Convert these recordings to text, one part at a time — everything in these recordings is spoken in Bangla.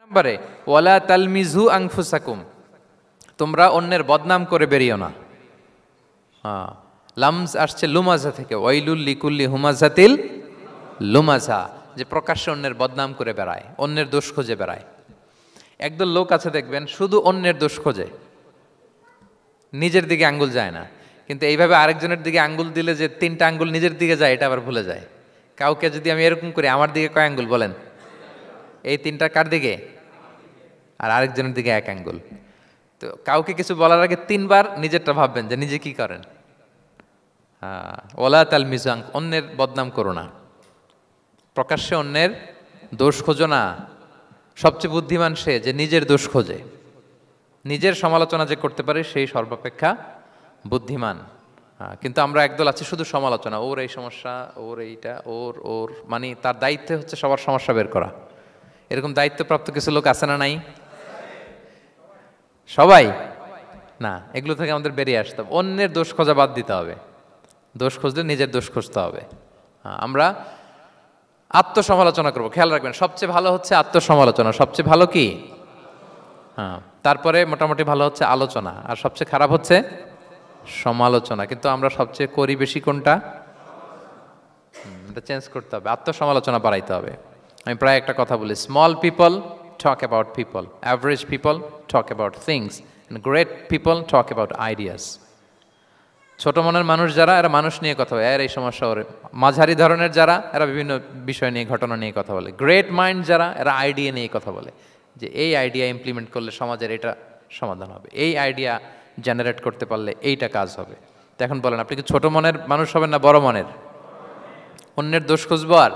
নম্বরে ওয়ালা তালমিজু আনফুসাকুম, তোমরা অন্যের বদনাম করে বেরিও না। লামজ আসছে লুমাজা থেকে, ওয়াইলুল লিকুল্লি হুমাজাতিল লুমাজা, যে প্রকাশ্যে অন্যের বদনাম করে বেড়ায়, অন্যের দোষ খুঁজে বেড়ায়। একদল লোক আছে দেখবেন শুধু অন্যের দোষ খোঁজে, নিজের দিকে আঙ্গুল যায় না। কিন্তু এইভাবে আরেকজনের দিকে আঙ্গুল দিলে যে 3টা আঙ্গুল নিজের দিকে যায় এটা আবার ভুলে যায়। কাউকে যদি আমি এরকম করি, আমার দিকে কয় আঙ্গুল বলেন? এই 3টা কার দিকে? আর আরেকজনের দিকে 1 আঙ্গুল। তো কাউকে কিছু বলার আগে 3বার নিজেরটা ভাববেন যে নিজে কি করেন। ওলা তাল মিজাং, অন্যের বদনাম করো না, প্রকাশ্যে অন্যের দোষ খোঁজো না। সবচেয়ে বুদ্ধিমান সে যে নিজের দোষ খোঁজে, নিজের সমালোচনা যে করতে পারে সেই সর্বাপেক্ষা বুদ্ধিমান। কিন্তু আমরা একদল আছি শুধু সমালোচনা, ওর এই সমস্যা, ওর এইটা, ওর ওর মানে তার দায়িত্ব হচ্ছে সবার সমস্যা বের করা। এরকম দায়িত্বপ্রাপ্ত কিছু লোক আছে না নাই? সবাই না, এগুলো থেকে আমাদের বেরিয়ে আসতে হবে। অন্যের দোষ খোঁজা বাদ দিতে হবে, দোষ খুঁজলে নিজের দোষ খুঁজতে হবে। আমরা আত্মসমালোচনা করবো। খেয়াল রাখবেন, সবচেয়ে ভালো হচ্ছে আত্মসমালোচনা। সবচেয়ে ভালো কি? তারপরে মোটামুটি ভালো হচ্ছে আলোচনা, আর সবচেয়ে খারাপ হচ্ছে সমালোচনা। কিন্তু আমরা সবচেয়ে করি বেশি কোনটা? এটা চেঞ্জ করতে হবে, আত্মসমালোচনা বাড়াইতে হবে। আমি প্রায় একটা কথা বলি, small people talk about people, average people talk about things, and great people talk about ideas. ছোট মনের মানুষ যারা, এরা মানুষ নিয়ে কথা বলে, এর এই সমস্যা ওর। মাঝারি ধরনের যারা, এরা বিভিন্ন বিষয় নিয়ে, ঘটনা নিয়ে কথা বলে। গ্রেট মাইন্ড যারা, এরা আইডিয়া নিয়ে কথা বলে, যে এই আইডিয়া ইমপ্লিমেন্ট করলে সমাজের এটা সমাধান হবে, এই আইডিয়া জেনারেট করতে পারলে এইটা কাজ হবে। তো এখন বলেন, আপনি কি ছোট মনের মানুষ হবেন না বড় মনের? অন্যের দোষ খুঁজবো আর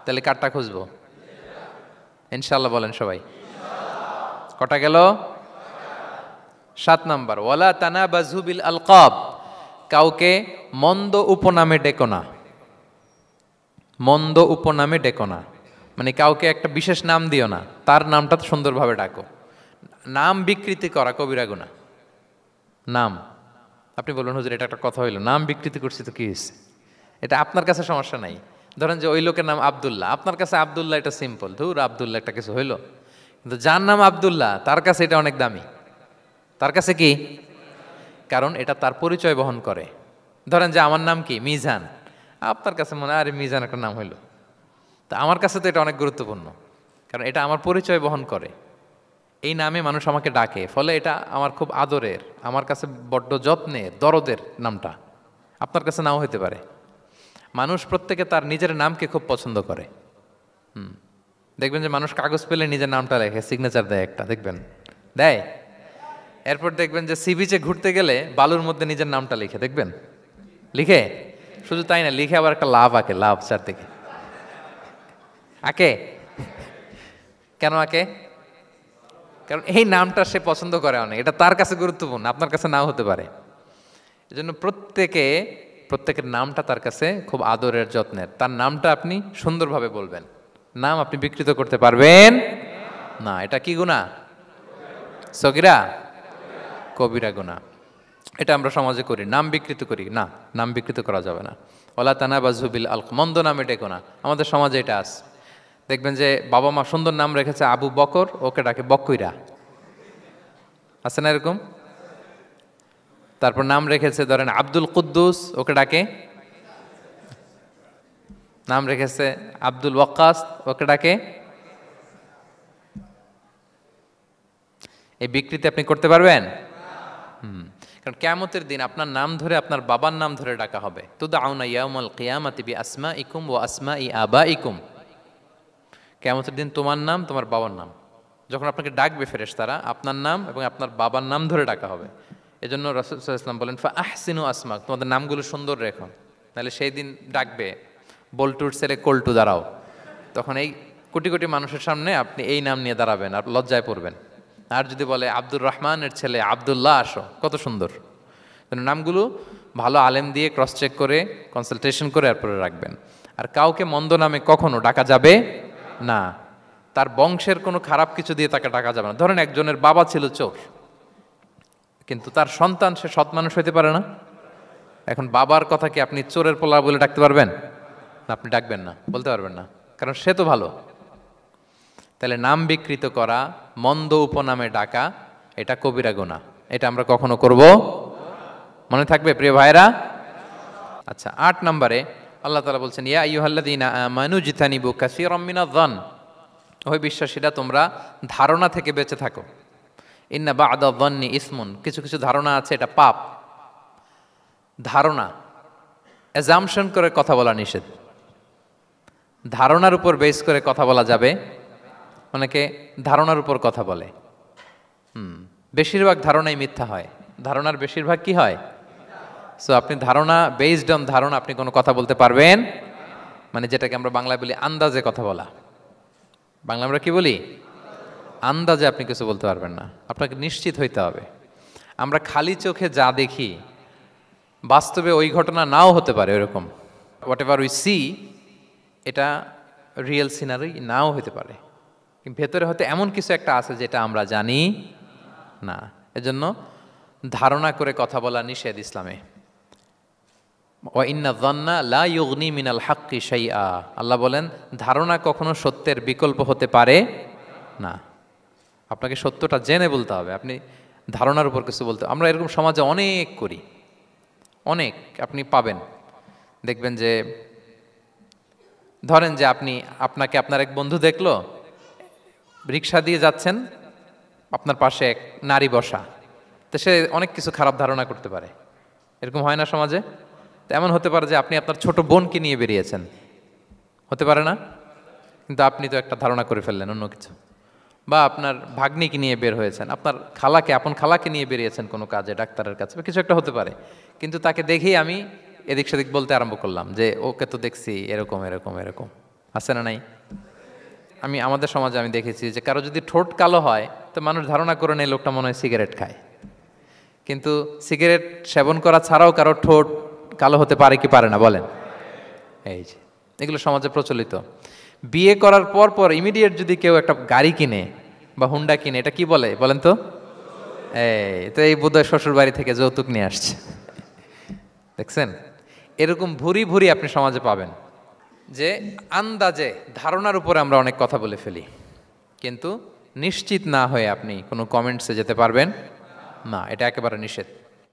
তাহলে কারটা খুঁজবো? ইনশাল্লাহ বলেন সবাই। কটা গেল? 7 নাম্বার, ওয়ালা তানাবাজু বিল আলকাব, কাউকে মন্দ উপনামে ডেকো না। মন্দ উপনামে ডেকো না মানে কাউকে একটা বিশেষ নাম দিও না, তার নামটা সুন্দরভাবে ডাকো। নাম বিকৃতি করা কবিরা গুনাহ। নাম, আপনি বলুন হুজুর এটা একটা কথা হইলো, নাম বিকৃতি করছি তো কি হয়েছে? এটা আপনার কাছে সমস্যা নাই। ধরেন যে ওই লোকের নাম আব্দুল্লাহ, আপনার কাছে আব্দুল্লাহ এটা সিম্পল, ধুর আব্দুল্লাহ একটা কিছু হইলো। কিন্তু যার নাম আব্দুল্লাহ তার কাছে এটা অনেক দামি। তার কাছে কি? কারণ এটা তার পরিচয় বহন করে। ধরেন যে আমার নাম কি মিজান, আপনার কাছে মনে হয় আরে মিজান একটা নাম হইলো, তা আমার কাছে তো এটা অনেক গুরুত্বপূর্ণ, কারণ এটা আমার পরিচয় বহন করে। এই নামে মানুষ আমাকে ডাকে, ফলে এটা আমার খুব আদরের, আমার কাছে বড্ড যত্নের, দরদের নামটা। আপনার কাছে নাও হতে পারে। মানুষ প্রত্যেকে তার নিজের নামকে খুব পছন্দ করে। দেখবেন যে মানুষ কাগজ পেলে নিজের নামটা লেখে, সিগনেচার দেয় একটা, দেখবেন দেয়। এরপর দেখবেন যে সি বিচে ঘুরতে গেলে বালুর মধ্যে নিজের নামটা লিখে, দেখবেন লিখে। শুধু তাই না, লিখে আবার একটা লাভ আঁকে, লাভ চারদিকে আঁকে। কেন আঁকে? কারণ এই নামটা সে পছন্দ করে অনেক, এটা তার কাছে গুরুত্বপূর্ণ, আপনার কাছে নাও হতে পারে। এজন্য প্রত্যেকের নামটা তার কাছে খুব আদরের, যত্নের। তার নামটা আপনি সুন্দরভাবে বলবেন। নাম আপনি বিকৃত করতে পারবেন না। এটা কি গুনাহ? সগীরা কবিরা গুনাহ। এটা আমরা সমাজে করি, নাম বিকৃত করি না, নাম বিকৃত করা যাবে না। ওয়ালা তানাবাজু বিল আলকাব, মন্দ নামে ডেকো না। আমাদের সমাজে এটা আছে, দেখবেন যে বাবা মা সুন্দর নাম রেখেছে আবু বকর, ওকে ডাকে বকইরা, আছে না এরকম? তারপর নাম রেখেছে ধরেন আব্দুল কুদ্দুস, ওকে ডাকে। নাম রেখেছে আব্দুল ওয়াক্কাস, ওকে ডাকে। এই বিকৃতি আপনি করতে পারবেন? কারণ কিয়ামতের দিন আপনার নাম ধরে, আপনার বাবার নাম ধরে ডাকা হবে। তুদআউনা ইয়াউমাল কিয়ামাতি বিআসমাইকুম ওয়া আসমাই আবাইকুম। কিয়ামতের দিন তোমার নাম, তোমার বাবার নাম, যখন আপনাকে ডাকবে ফেরেশতারা, আপনার নাম এবং আপনার বাবার নাম ধরে ডাকা হবে। এজন্য রাসূল সাল্লাল্লাহু আলাইহি ওয়াসাল্লাম বলেন, ফা আহসিনু আসমাক, তোমাদের নামগুলো সুন্দর রেখো, তাহলে সেই দিন ডাকবে বল্টুর ছেলে কল্টু দাঁড়াও, তখন এই কোটি কোটি মানুষের সামনে আপনি এই নাম নিয়ে দাঁড়াবেন আর লজ্জায় পড়বেন। আর যদি বলে আব্দুর রহমানের ছেলে আব্দুল্লাহ, আসো, কত সুন্দর। নামগুলো ভালো আলেম দিয়ে ক্রস চেক করে, কনসালটেশন করে এরপরে রাখবেন। আর কাউকে মন্দ নামে কখনো ডাকা যাবে না। তার বংশের কোনো খারাপ কিছু দিয়ে তাকে ডাকা যাবে না। ধরেন একজনের বাবা ছিল চোর, কিন্তু তার সন্তান সে সৎ মানুষ হইতে পারে না। এখন বাবার কথা কি আপনি চোরের পোলা বলে ডাকতে পারবেন? আপনি ডাকবেন না, বলতে পারবেন না, কারণ সে তো ভালো। তাহলে নাম বিকৃত করা, মন্দ উপনামে ডাকা, এটা কবিরা গুনাহ। এটা আমরা কখনো করব? মনে থাকবে প্রিয় ভাইরা? আচ্ছা, 8 নম্বরে আল্লাহ তাআলা বলছেন, ইয়া আইয়ুহাল্লাযীনা আমানু জিতানিবু কাসীরাম মিনায-যন, ওই বিশ্বাসীরা তোমরা ধারণা থেকে বেঁচে থাকো। ইন্না বা'দা-যন্নি ইসমুন, কিছু কিছু ধারণা আছে এটা পাপ। ধারণা, অ্যাজাম্পশন করে কথা বলা নিষেধ। ধারণার উপর বেস করে কথা বলা যাবে। অনেকে ধারণার উপর কথা বলে। বেশিরভাগ ধারণাই মিথ্যা হয়। ধারণার বেশিরভাগ কি হয়? সো আপনি ধারণা, বেসড অন ধারণা আপনি কোনো কথা বলতে পারবেন, মানে যেটাকে আমরা বাংলায় বলি আন্দাজে কথা বলা। বাংলা আমরা কি বলি? আন্দাজে আপনি কিছু বলতে পারবেন না, আপনাকে নিশ্চিত হইতে হবে। আমরা খালি চোখে যা দেখি বাস্তবে ওই ঘটনা নাও হতে পারে এরকম। হোয়াট এভার উই সি, এটা রিয়েল সিনারি নাও হতে পারে, কিন্তু ভেতরে হয়তো এমন কিছু একটা আছে যেটা আমরা জানি না। এজন্য ধারণা করে কথা বলা নিষেধ ইসলামে। ওয়া ইন্না যান্না লা ইউগনি মিনাল হাক্কি শাইআ, আল্লাহ বলেন ধারণা কখনো সত্যের বিকল্প হতে পারে না। আপনাকে সত্যটা জেনে বলতে হবে, আপনি ধারণার উপর কিছু বলতে। আমরা এরকম সমাজে অনেক করি, অনেক। আপনি পাবেন, দেখবেন যে ধরেন যে আপনাকে আপনার এক বন্ধু দেখলো, রিক্সা দিয়ে যাচ্ছেন, আপনার পাশে এক নারী বসা, তো সে অনেক কিছু খারাপ ধারণা করতে পারে। এরকম হয় না সমাজে? তো এমন হতে পারে যে আপনি আপনার ছোট বোনকে নিয়ে বেরিয়েছেন, হতে পারে না? কিন্তু আপনি তো একটা ধারণা করে ফেললেন অন্য কিছু। বা আপনার ভাগ্নিকে নিয়ে বের হয়েছেন, আপনার খালাকে, আপন খালাকে নিয়ে বেরিয়েছেন কোনো কাজে, ডাক্তারের কাছে, বা কিছু একটা হতে পারে। কিন্তু তাকে দেখেই আমি এদিক সেদিক বলতে আরম্ভ করলাম যে ওকে তো দেখছি এরকম এরকম এরকম। আছে না নাই? আমাদের সমাজে আমি দেখেছি যে কারো যদি ঠোঁট কালো হয় তো মানুষ ধারণা করে নেয় লোকটা মনে হয় সিগারেট খায়। কিন্তু সিগারেট সেবন করা ছাড়াও কারো ঠোঁট কালো হতে পারে কি পারে না বলেন? এই যে এগুলো সমাজে প্রচলিত। বিয়ে করার পর পর ইমিডিয়েট যদি কেউ একটা গাড়ি কিনে বা হুন্ডা কিনে, এটা কি বলে বলেন তো? এই বোধহয় শ্বশুর বাড়ি থেকে যৌতুক নিয়ে আসছে। দেখছেন, এরকম ভুরি ভুরি আপনি সমাজে পাবেন যে আন্দাজে, ধারণার উপরে আমরা অনেক কথা বলে ফেলি, কিন্তু নিশ্চিত না হয়ে আপনি কোনো কমেন্টসে যেতে পারবেন না। এটা একেবারে নিষেধ।